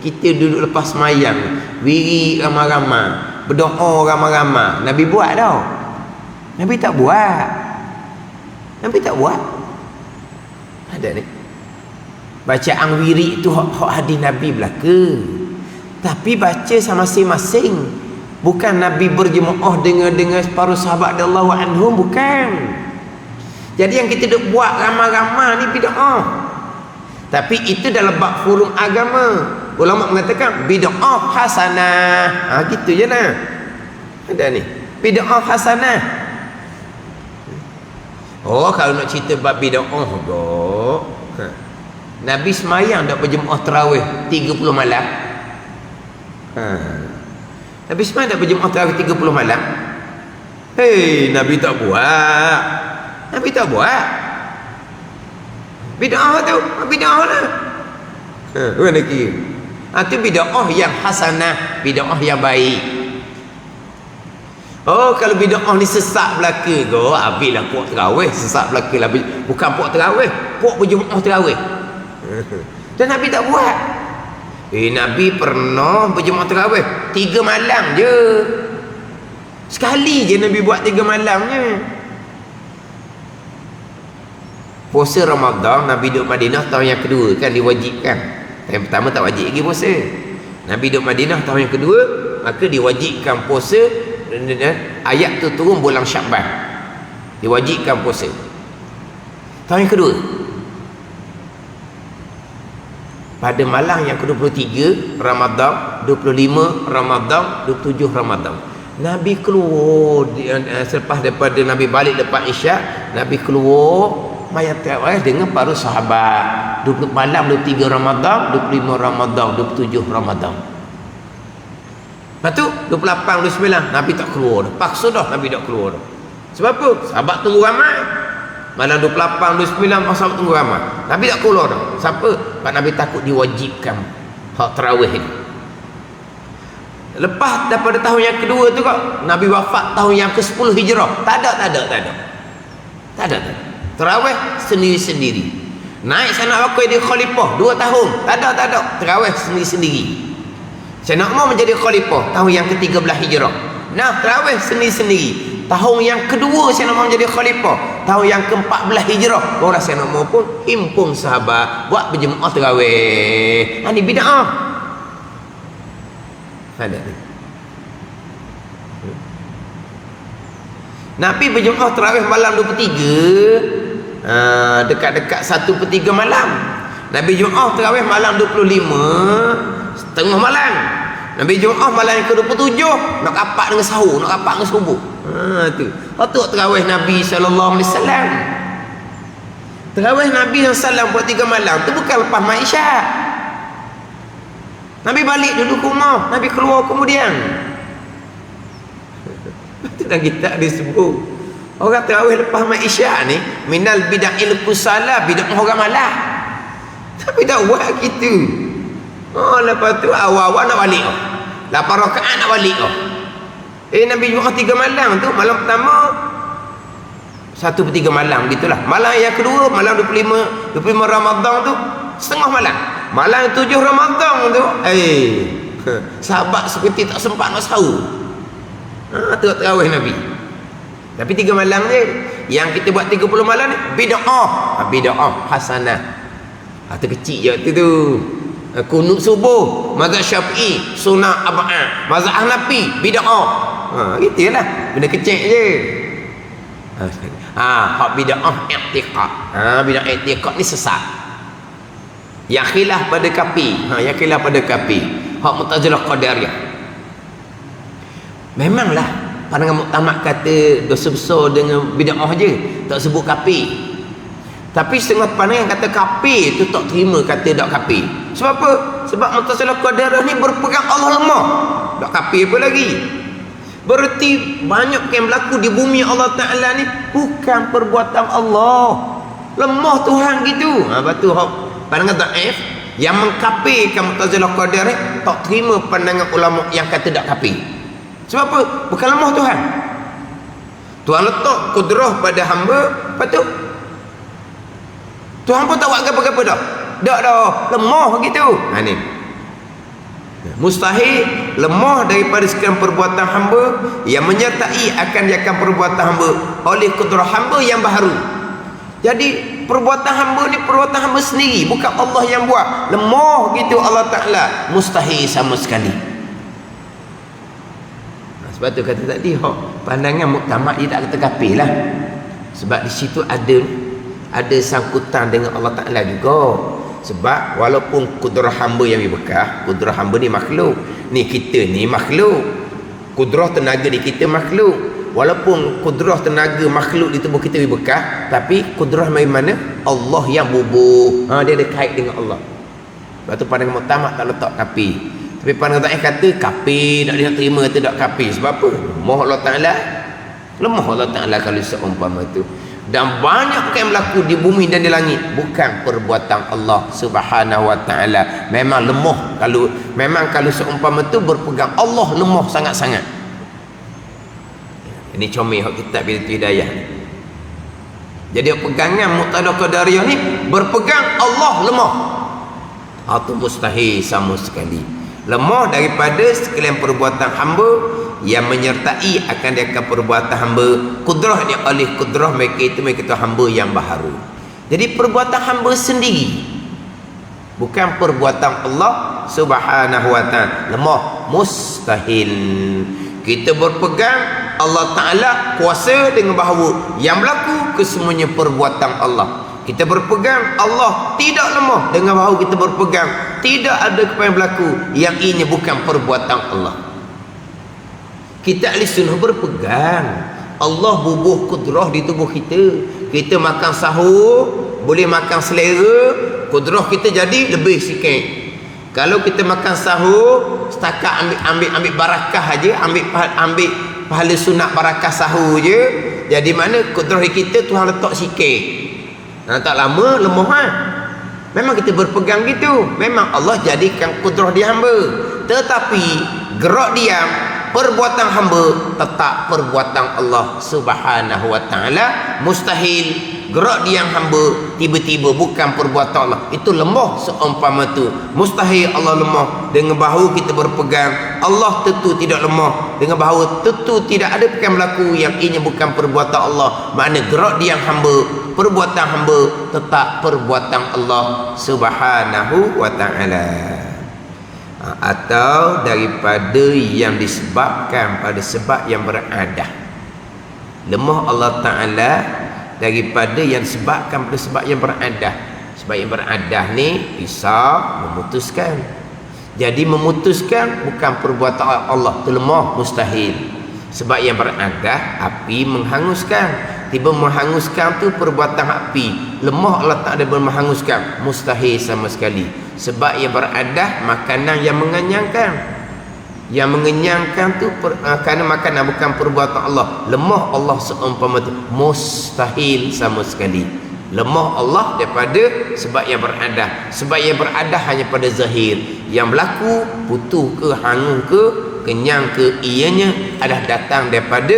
Kita duduk lepas semayang, wiri ramai-ramai, berdoa ramai-ramai, Nabi buat tau? Nabi tak buat. Ada ni bacaan wiri tu hak hadis Nabi belaka, tapi baca sama masing-masing. Bukan Nabi berjemaah dengan separuh sahabat radhiyallahu anhum, bukan. Jadi yang kita duk buat ramai-ramai ni bid'ah. Tapi itu dalam bab forum agama. ulama mengatakan bid'ah hasanah. Gitu je lah. Ada ni bid'ah hasanah. Oh, kalau nak cerita bab bid'ah tu, Nabi semayang tak berjemaah tarawih 30 malam. Nabi semayang tak berjemaah tarawih 30 malam. Hei, Nabi tak buat. Nabi tak buat. Bid'ah tu, bid'ah lah. Mana kira? Itu bid'ah yang hasanah, bid'ah yang baik. Oh, kalau bid'ah ni sesak belaka go, habislah puak tarawih, sesak belaka lah. Bukan puak tarawih, puak berjemaah tarawih. Dan Nabi tak buat. Nabi pernah berjemaah tarawih 3 malam je. Sekali je Nabi buat 3 malamnya. Puasa Ramadan Nabi duduk Madinah tahun yang kedua kan diwajibkan. Tahun pertama tak wajib lagi puasa. Nabi duduk Madinah tahun yang kedua, maka diwajibkan puasa. Ayat tu turun bulan Syakban, diwajibkan puasa tahun yang kedua. Pada malam yang ke-23 Ramadan, 25 Ramadan, 27 Ramadan, Nabi keluar selepas daripada Nabi balik lepas Isyak, Nabi keluar mayat tarawih dengan para sahabat. 20 malam 23 Ramadan, 25 Ramadan, 27 Ramadan. Lepas tu 28, 29 Nabi tak keluar dah. Paksa dah Nabi tak keluar dah. Sebab apa? Sahabat tunggu ramai. Malam 28, 29 sahabat tunggu ramai. Nabi tak keluar dah. Siapa? Sebab Nabi takut diwajibkan hak tarawih ni. Lepas daripada tahun yang kedua tu kok Nabi wafat tahun yang ke-10 Hijrah. Tak ada. Tarawih sendiri-sendiri. Naik Sayyidina Bakar jadi khalifah 2 tahun. Tak ada. Tarawih sendiri-sendiri. Sayyidina Umar menjadi khalifah tahun yang ke-13 Hijrah. Nah, tarawih sendiri-sendiri. Tahun yang kedua Sayyidina Umar menjadi khalifah, tahun yang ke-14 Hijrah, baru Sayyidina Umar pun himpun sahabat buat berjemaah tarawih. Ini bid'ah. Ada. Nabi berjemaah tarawih malam 23, dekat-dekat 1/3 malam. Nabi Jumaat tarawih malam 25 setengah malam. Nabi Jumaat malam yang ke-27 nak kapak dengan sahur, nak kapak dengan subuh. Tu. Patut tarawih Nabi sallallahu alaihi wasallam. Tarawih Nabi sallallahu buat 3 malam tu bukan lepas Maisha. Nabi balik dulu ke rumah, Nabi keluar kemudian. Itu dalam kitab disebut orang tarawih lepas Maisha ni minal bid'il kusala, bid'ah orang malah. Tapi tak buat gitu. Lepas tu awal-awal nak balik. 8 rakaat nak balik. Nabi Jumaat 3 malam tu, malam pertama 1/3 malam gitulah. Malam yang kedua malam 25 Ramadan tu setengah malam. Malam 7 Ramadan tu sahabat seperti tak sempat nak sahur. Tu tarawih Nabi. Tapi 3 malam ni yang kita buat 30 malam ni bid'ah hasanah. Terkecil je tu. Kunut subuh mazhab Syafi'i sunat ab'ad, mazhab Hanafi bid'ah. Gitulah, benda kecil je. Hak bid'ah i'tiqad. Bid'ah i'tiqad ni sesat. Yang khilaf pada kafir. Yang khilaf pada kafir. Hak Mu'tazilah Qadariyah. Memanglah pandangan muktamad kata dosa besar dengan bid'ah je, tak sebut kafir. Tapi setengah pandangan kata kafir tu tak terima kata tak kafir. Sebab apa? Sebab Mu'tazilah Qadariyah ni berpegang Allah lemah. Tak kafir apa lagi? Berarti banyak yang berlaku di bumi Allah Ta'ala ni bukan perbuatan Allah. Lemah Tuhan gitu. Lepas tu pandangan dhaif yang mengkafirkan Mu'tazilah Qadariyah tak terima pandangan ulama yang kata tak kafir. Sebab apa? Bukan lemah Tuhan. Tuhan letak kudrah pada hamba. Lepas tu Tuhan pun tak buat apa-apa dah. Tak dah. Lemah gitu. Ni. Mustahil lemah daripada sekian perbuatan hamba yang menyertai akan diakan perbuatan hamba oleh kudrah hamba yang baharu. Jadi perbuatan hamba ni perbuatan hamba sendiri, bukan Allah yang buat. Lemah gitu Allah Ta'ala. Mustahil sama sekali. Sebab tu kata tadi pandangan muktamad dia tak kata kafir lah. Sebab di situ ada sangkutan dengan Allah Ta'ala juga. Sebab walaupun kudrah hamba yang lebih bekah, kudrah hamba ni makhluk, ni kita ni makhluk, kudrah tenaga di kita makhluk. Walaupun kudrah tenaga makhluk di tubuh kita lebih bekah, tapi kudrah dari mana? Allah yang bubuh. Dia ada kait dengan Allah. Lepas tu pandangan muktamad tak letak kafir. Tapi pandangan tak kata kafir, tak dia nak terima kata tak kafir. Sebab apa? Lemah Allah Ta'ala. Lemah Allah Ta'ala kalau seumpama tu. Dan banyak perkara yang berlaku di bumi dan di langit bukan perbuatan Allah Subhanahu wa Ta'ala. Memang lemah. Kalau seumpama tu berpegang Allah lemah sangat-sangat. Ini comel hak kitab Bidayatul Hidayah. Jadi pegangan Muqtadah Qadariyah ni berpegang Allah lemah. Itu mustahil sama sekali. Lemah daripada sekalian perbuatan hamba yang menyertai akan dia perbuatan hamba. Kudrah ni oleh kudrah mereka itu mereka hamba yang baharu. Jadi perbuatan hamba sendiri, bukan perbuatan Allah Subhanahu wa Ta'ala. Lemah, mustahil. Kita berpegang Allah Ta'ala kuasa dengan bahawa yang berlaku kesemuanya perbuatan Allah. Kita berpegang Allah tidak lemah dengan bahawa kita berpegang tidak ada apa yang berlaku yang ini bukan perbuatan Allah. Kita ahli sunnah berpegang Allah bubuh kudrah di tubuh kita. Kita makan sahur boleh makan selera, kudrah kita jadi lebih sikit. Kalau kita makan sahur setakat ambil barakah aja, ambil pahala sunat barakah sahur je, jadi mana kudrah kita Tuhan letak sikit. Tak lama lemah Memang kita berpegang gitu. Memang Allah jadikan kudrah di hamba. Tetapi gerak diam perbuatan hamba tetap perbuatan Allah Subhanahu wa Ta'ala. Mustahil gerak diam hamba tiba-tiba bukan perbuatan Allah. Itu lemah seumpama tu. Mustahil Allah lemah dengan bahawa kita berpegang Allah tentu tidak lemah dengan bahawa tentu tidak ada perkara berlaku yang ini bukan perbuatan Allah. Makna gerak diam hamba, perbuatan hamba tetap perbuatan Allah Subhanahu wa Ta'ala. Atau daripada yang disebabkan pada sebab yang beradah. Lemah Allah Ta'ala daripada yang disebabkan pada sebab yang beradah. Sebab yang beradah ni bisa memutuskan. Jadi memutuskan bukan perbuatan Allah, itu lemah, mustahil. Sebab yang beradah api menghanguskan. Tiba menghanguskan tu perbuatan api. Lemah Allah tak ada menghanguskan, mustahil sama sekali. Sebab yang beradah makanan yang mengenyangkan. Yang mengenyangkan tu kerana makanan bukan perbuatan Allah. Lemah Allah seumpama tu, mustahil sama sekali. Lemah Allah daripada sebab yang beradah. Sebab yang beradah hanya pada zahir. Yang berlaku putus ke, hangus ke, kenyang ke, ianya adalah datang daripada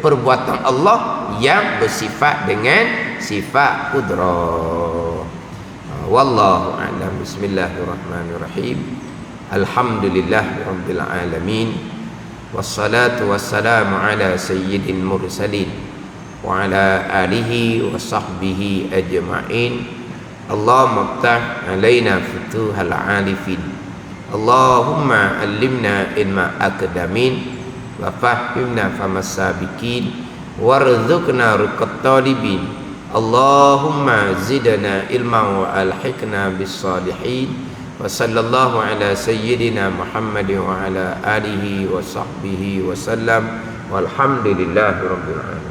perbuatan Allah yang bersifat dengan sifat qudrah. Wallahu a'lam. Bismillahirrahmanirrahim. Alhamdulillahirabbil alamin. Wassalatu wassalamu ala sayyidil mursalin wa ala alihi wa sahbihi ajma'in. Allahumma iftah alaina futuhal arifin. Allahumma allimna ilma akdamin wa fahimna famas sabiqin warzuqna ruqat talibin. Allahumma zidna ilma wa alhiqna bis salihin. Wa sallallahu ala sayyidina Muhammadin wa ala alihi wa sahbihi wa sallam. Walhamdulillahi rabbil alamin.